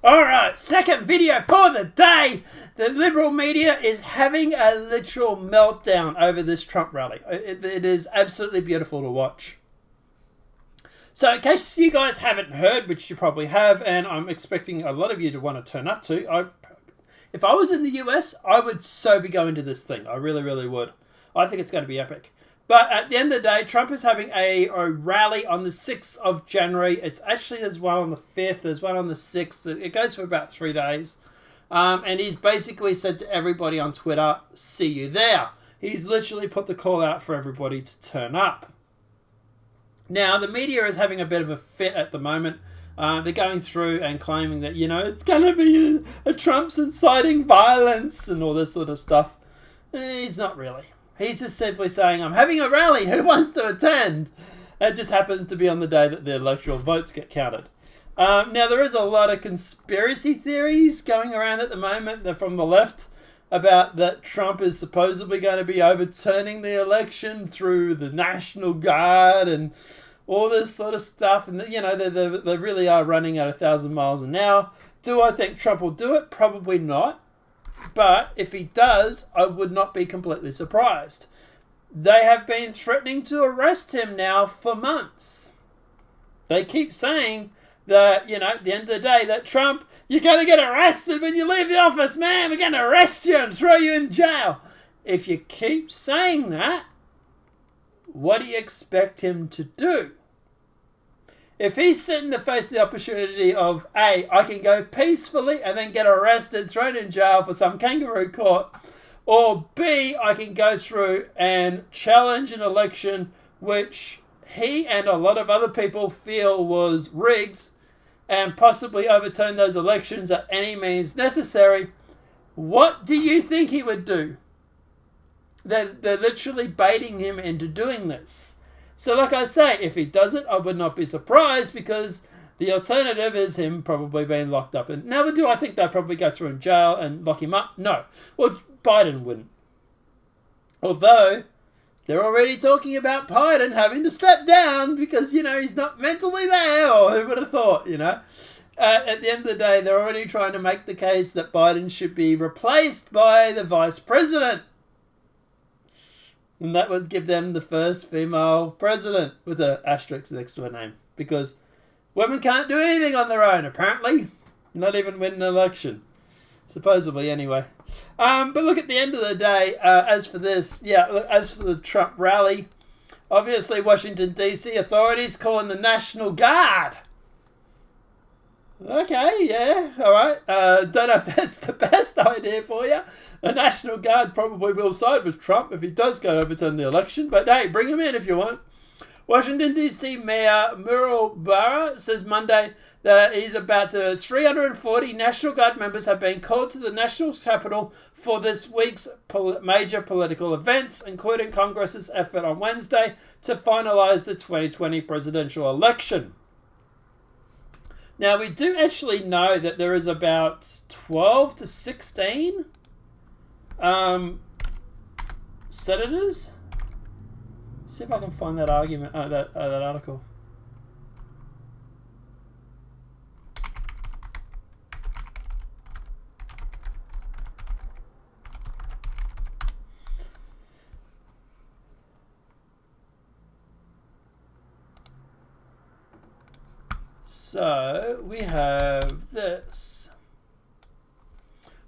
Alright, second video for the day. The liberal media is having a literal meltdown over this Trump rally. It is absolutely beautiful to watch. So in case you guys haven't heard, which you probably have, and I'm expecting a lot of you to want to turn up to, if I was in the US, I would so be going to this thing. I really, really would. I think it's going to be epic. But at the end of the day, Trump is having a rally on the 6th of January. There's one on the 5th, there's one on the 6th. It goes for about 3 days. And he's basically said to everybody on Twitter, see you there. He's literally put the call out for everybody to turn up. Now, the media is having a bit of a fit at the moment. They're going through and claiming that, it's going to be a Trump's inciting violence and all this sort of stuff. He's not really. He's just simply saying, I'm having a rally. Who wants to attend? It just happens to be on the day that the electoral votes get counted. Now, there is a lot of conspiracy theories going around at the moment. They're from the left about that Trump is supposedly going to be overturning the election through the National Guard and all this sort of stuff. And, they really are running at 1,000 miles an hour. Do I think Trump will do it? Probably not. But if he does, I would not be completely surprised. They have been threatening to arrest him now for months. They keep saying that, at the end of the day, that Trump, you're going to get arrested when you leave the office, man. We're going to arrest you and throw you in jail. If you keep saying that, what do you expect him to do? If he's sitting to face the opportunity of, A, I can go peacefully and then get arrested, thrown in jail for some kangaroo court, or B, I can go through and challenge an election which he and a lot of other people feel was rigged and possibly overturn those elections at any means necessary, what do you think he would do? They're literally baiting him into doing this. So like I say, if he does it, I would not be surprised because the alternative is him probably being locked up. And now, do I think they'll probably go through in jail and lock him up? No. Well, Biden wouldn't. Although, they're already talking about Biden having to step down because, he's not mentally there, or who would have thought, At the end of the day, they're already trying to make the case that Biden should be replaced by the vice president. And that would give them the first female president with an asterisk next to her name. Because women can't do anything on their own, apparently. Not even win an election. Supposedly, anyway. But look, at the end of the day, as for the Trump rally, obviously Washington, D.C. authorities calling the National Guard. Okay, yeah, all right. Don't know if that's the best idea for you. The National Guard probably will side with Trump if he does go overturn the election. But hey, bring him in if you want. Washington, D.C. Mayor Muriel Barra says Monday that he's about to 340 National Guard members have been called to the national capital for this week's major political events, including Congress's effort on Wednesday to finalize the 2020 presidential election. Now, we do actually know that there is about 12 to 16 senators. See if I can find that argument, that article. So we have this.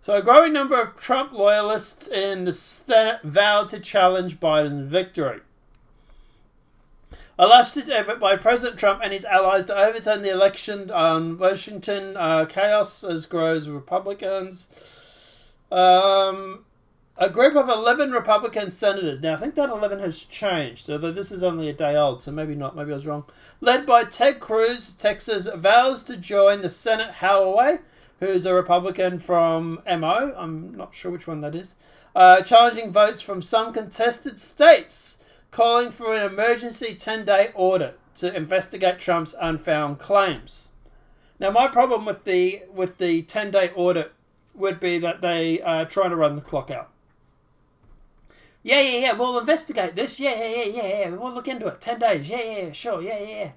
So a growing number of Trump loyalists in the Senate vowed to challenge Biden's victory. A last-ditch effort by President Trump and his allies to overturn the election on Washington, chaos as grows Republicans. A group of 11 Republican senators. Now, I think that 11 has changed, although this is only a day old, so maybe not. Maybe I was wrong. Led by Ted Cruz, Texas, vows to join the Senate Holloway, who's a Republican from MO. I'm not sure which one that is. Challenging votes from some contested states, calling for an emergency 10-day audit to investigate Trump's unfound claims. Now, my problem with the 10-day audit would be that they are trying to run the clock out. Yeah, we'll investigate this. Yeah, we'll look into it. 10 days. Yeah, sure, yeah.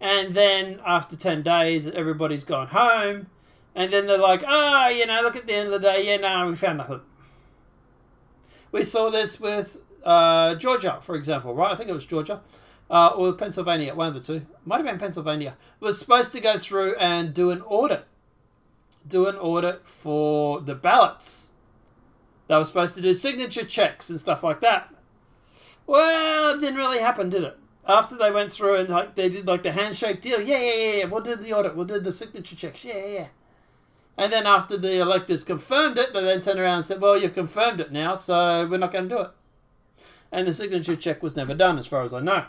And then after 10 days, everybody's gone home. And then they're like, look at the end of the day. Yeah, no, we found nothing. We saw this with Georgia, for example, right? I think it was Georgia. Or Pennsylvania, one of the two. Might have been Pennsylvania. Was supposed to go through and do an audit. Do an audit for the ballots. They were supposed to do signature checks and stuff like that. Well, it didn't really happen, did it? After they went through and they did the handshake deal. Yeah, we'll do the audit. We'll do the signature checks. Yeah. And then after the electors confirmed it, they then turned around and said, well, you've confirmed it now, so we're not going to do it. And the signature check was never done, as far as I know.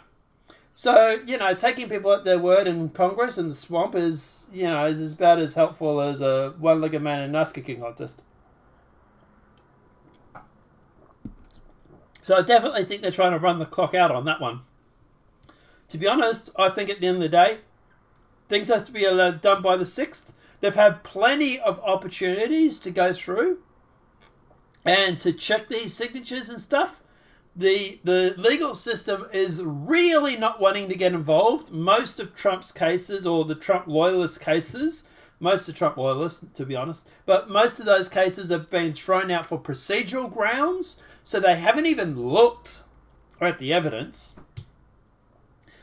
So, taking people at their word in Congress and the swamp is about as helpful as a one-legged man in an ice kicking contest. So I definitely think they're trying to run the clock out on that one. To be honest, I think at the end of the day, things have to be done by the 6th. They've had plenty of opportunities to go through and to check these signatures and stuff. The legal system is really not wanting to get involved. Most of Trump's cases, or the Trump loyalist cases, most of Trump loyalists, to be honest, but most of those cases have been thrown out for procedural grounds, so they haven't even looked at the evidence.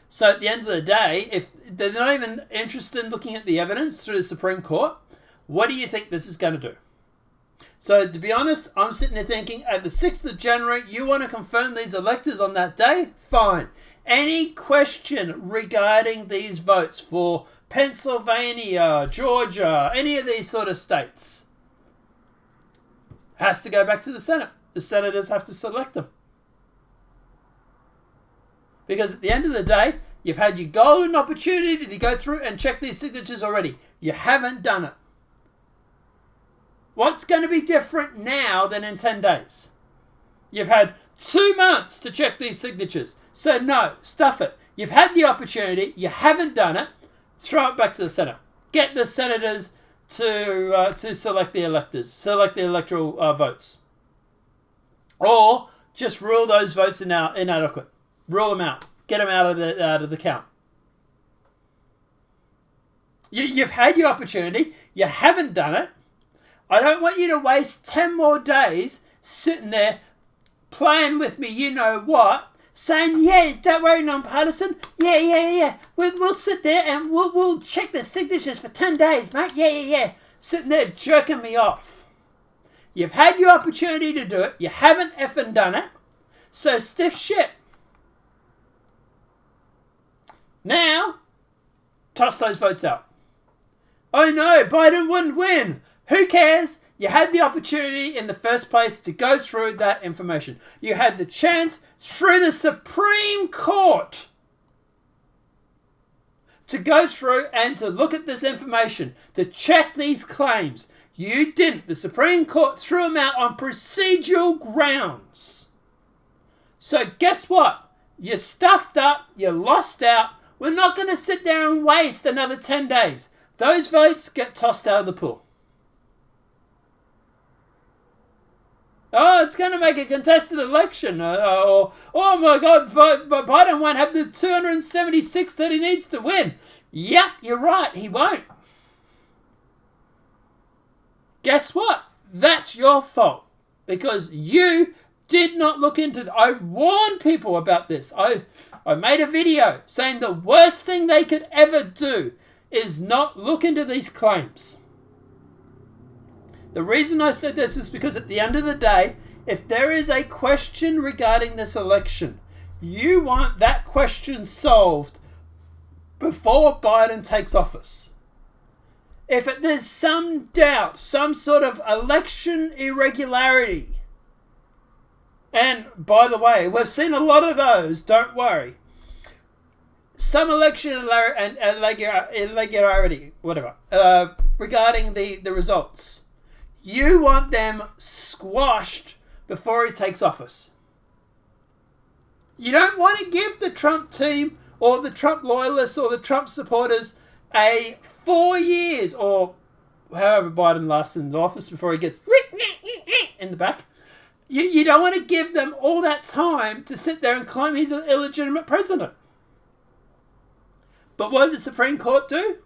So at the end of the day, if they're not even interested in looking at the evidence through the Supreme Court, what do you think this is going to do? So to be honest, I'm sitting there thinking, at the 6th of January, you want to confirm these electors on that day? Fine. Any question regarding these votes for Pennsylvania, Georgia, any of these sort of states, has to go back to the Senate. The senators have to select them. Because at the end of the day, you've had your golden opportunity to go through and check these signatures already. You haven't done it. What's going to be different now than in 10 days? You've had 2 months to check these signatures. So no, stuff it. You've had the opportunity. You haven't done it. Throw it back to the Senate. Get the senators to select the electors. Select the electoral votes. Or just rule those votes inadequate. Rule them out. Get them out of the count. You've had your opportunity. You haven't done it. I don't want you to waste 10 more days sitting there playing with me, you know what, saying, yeah, don't worry, Nonpartisan. Yeah. We'll sit there and we'll check the signatures for 10 days, mate. Yeah. Sitting there jerking me off. You've had your opportunity to do it. You haven't effing done it. So stiff shit. Now, toss those votes out. Oh no, Biden wouldn't win. Who cares? You had the opportunity in the first place to go through that information. You had the chance through the Supreme Court to go through and to look at this information, to check these claims. You didn't. The Supreme Court threw them out on procedural grounds. So guess what? You stuffed up. You lost out. We're not going to sit there and waste another 10 days. Those votes get tossed out of the pool. Oh, it's going to make a contested election. Oh my God, Biden won't have the 276 that he needs to win. Yep, you're right, he won't. Guess what? That's your fault. Because you did not look into it. I warned people about this. I made a video saying the worst thing they could ever do is not look into these claims. The reason I said this is because at the end of the day, if there is a question regarding this election, you want that question solved before Biden takes office. If there's some doubt, some sort of election irregularity, and by the way, we've seen a lot of those, don't worry. Some election irregularity, whatever, regarding the results. You want them squashed before he takes office. You don't want to give the Trump team or the Trump loyalists or the Trump supporters a 4 years or however Biden lasts in office before he gets in the back. You don't want to give them all that time to sit there and claim he's an illegitimate president. But what did the Supreme Court do?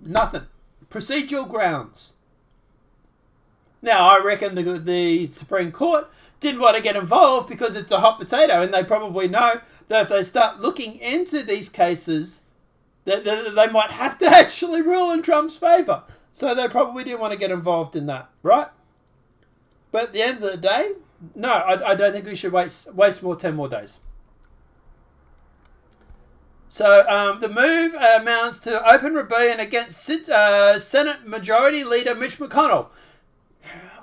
Nothing. Procedural grounds. Now, I reckon the Supreme Court didn't want to get involved because it's a hot potato, and they probably know that if they start looking into these cases, that they might have to actually rule in Trump's favour. So they probably didn't want to get involved in that, right? But at the end of the day, no, I don't think we should waste 10 more days. So the move amounts to open rebellion against Senate Majority Leader Mitch McConnell.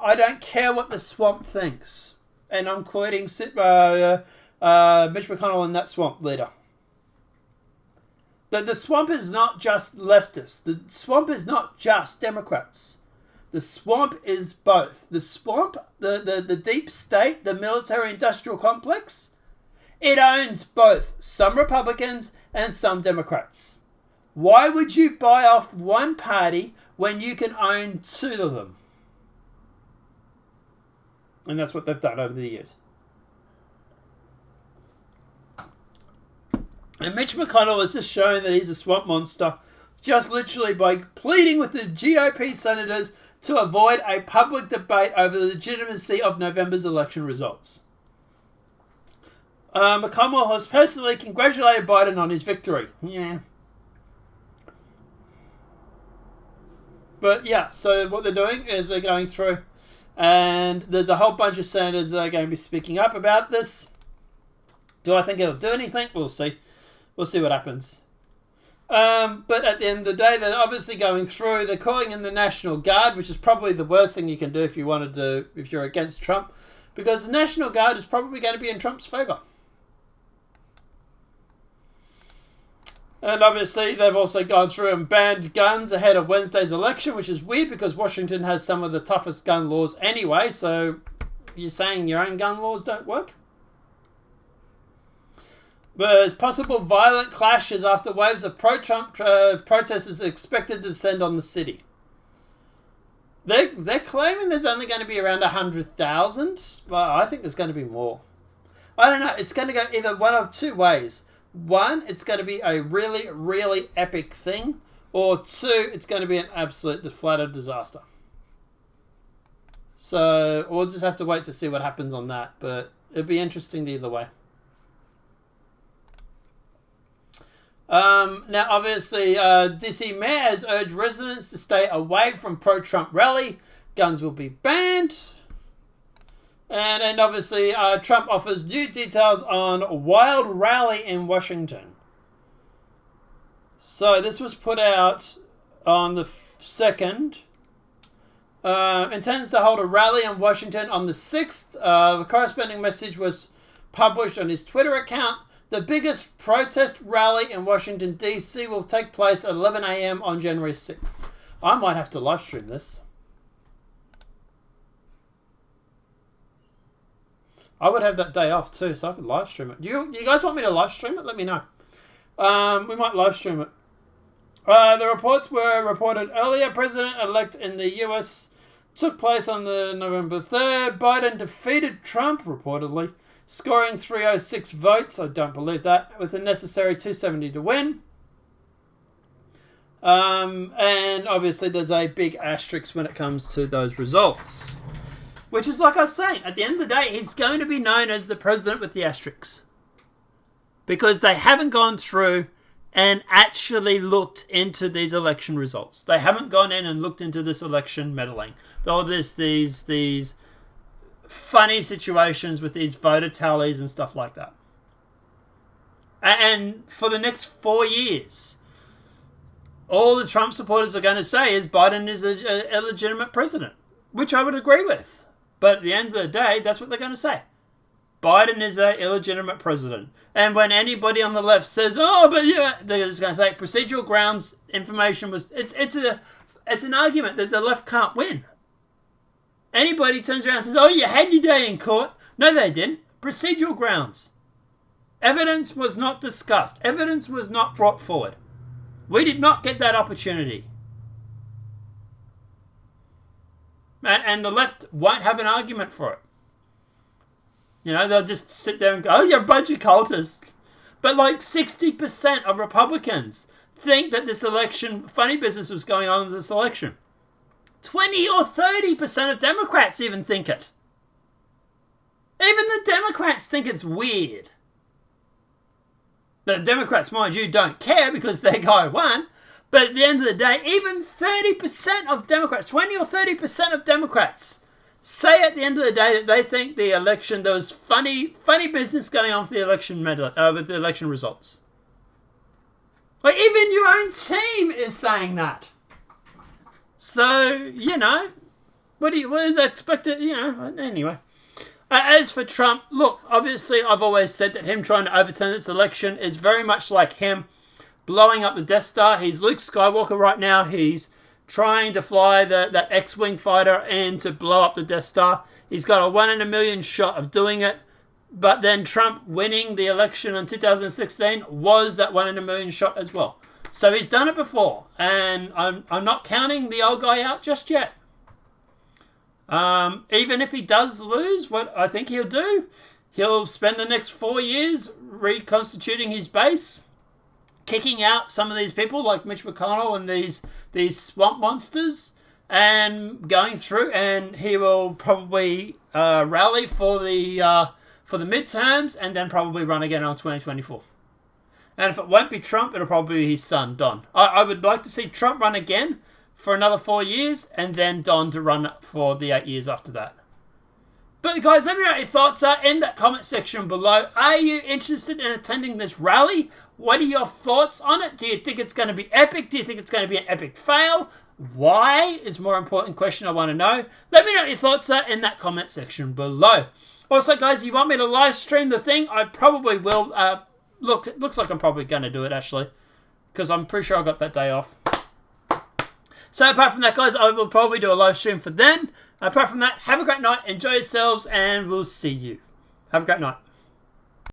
I don't care what the swamp thinks. And I'm quoting Mitch McConnell and that swamp leader. The swamp is not just leftists. The swamp is not just Democrats. The swamp is both. The swamp, the deep state, the military-industrial complex, it owns both some Republicans and some Democrats. Why would you buy off one party when you can own two of them? And that's what they've done over the years. And Mitch McConnell has just shown that he's a swamp monster, just literally by pleading with the GOP senators to avoid a public debate over the legitimacy of November's election results. McConnell has personally congratulated Biden on his victory. Yeah. But yeah, so what they're doing is they're going through, and there's a whole bunch of senators that are going to be speaking up about this. Do I think it'll do anything? We'll see. We'll see what happens. But at the end of the day, they're obviously going through. They're calling in the National Guard, which is probably the worst thing you can do if you're against Trump, because the National Guard is probably going to be in Trump's favor. And obviously, they've also gone through and banned guns ahead of Wednesday's election, which is weird because Washington has some of the toughest gun laws anyway. So you're saying your own gun laws don't work? There's possible violent clashes after waves of pro-Trump protesters expected to descend on the city. They're claiming there's only going to be around 100,000. Well, I think there's going to be more. I don't know. It's going to go either one of two ways. One, it's going to be a really, really epic thing. Or two, it's going to be an absolute flat-out disaster. So we'll just have to wait to see what happens on that. But it'll be interesting either way. Now, obviously, DC Mayor has urged residents to stay away from pro-Trump rally. Guns will be banned. And obviously, Trump offers new details on wild rally in Washington. So this was put out on the 2nd. Intends to hold a rally in Washington on the 6th. The corresponding message was published on his Twitter account. The biggest protest rally in Washington, D.C. will take place at 11 a.m. on January 6th. I might have to live stream this. I would have that day off too, so I could live stream it. You guys want me to live stream it? Let me know. We might live stream it. The reports were reported earlier. President-elect in the U.S. took place on the November 3rd. Biden defeated Trump, reportedly, scoring 306 votes. I don't believe that. With the necessary 270 to win. And obviously there's a big asterisk when it comes to those results. Which is like I was saying, at the end of the day, he's going to be known as the president with the asterisks. Because they haven't gone through and actually looked into these election results. They haven't gone in and looked into this election meddling. Though there's these funny situations with these voter tallies and stuff like that. And for the next 4 years, all the Trump supporters are going to say is Biden is an illegitimate president. Which I would agree with. But at the end of the day, that's what they're going to say. Biden is an illegitimate president. And when anybody on the left says, oh, but yeah, they're just going to say procedural grounds information was... It's an argument that the left can't win. Anybody turns around and says, oh, you had your day in court. No, they didn't. Procedural grounds. Evidence was not discussed. Evidence was not brought forward. We did not get that opportunity. And the left won't have an argument for it. You know, they'll just sit there and go, oh, you're a bunch of cultists. But like 60% of Republicans think that this election, funny business was going on in this election. 20 or 30% of Democrats even think it. Even the Democrats think it's weird. The Democrats, mind you, don't care because their guy won. But at the end of the day, even 30% of Democrats, 20 or 30% of Democrats say at the end of the day that they think the election, there was funny business going on with the election with the election results. Like, even your own team is saying that. So, you know, what is expected, you know, anyway. As for Trump, look, obviously I've always said that him trying to overturn this election is very much like him blowing up the Death Star. He's Luke Skywalker right now. He's trying to fly that X-Wing fighter and to blow up the Death Star. He's got a 1 in a million shot of doing it. But then Trump winning the election in 2016 was that 1 in a million shot as well. So he's done it before. And I'm not counting the old guy out just yet. Even if he does lose, what I think he'll do, he'll spend the next 4 years reconstituting his base, kicking out some of these people like Mitch McConnell and these swamp monsters, and going through, and he will probably rally for the midterms, and then probably run again on 2024. And if it won't be Trump, it'll probably be his son, Don. I would like to see Trump run again for another 4 years, and then Don to run for the 8 years after that. But guys, let me know what your thoughts are in that comment section below. Are you interested in attending this rally? What are your thoughts on it? Do you think it's going to be epic? Do you think it's going to be an epic fail? Why is a more important question I want to know. Let me know what your thoughts are in that comment section below. Also, guys, if you want me to live stream the thing, I probably will. Look, it looks like I'm probably going to do it, actually, because I'm pretty sure I got that day off. So apart from that, guys, I will probably do a live stream for then. Apart from that, have a great night, enjoy yourselves, and we'll see you. Have a great night.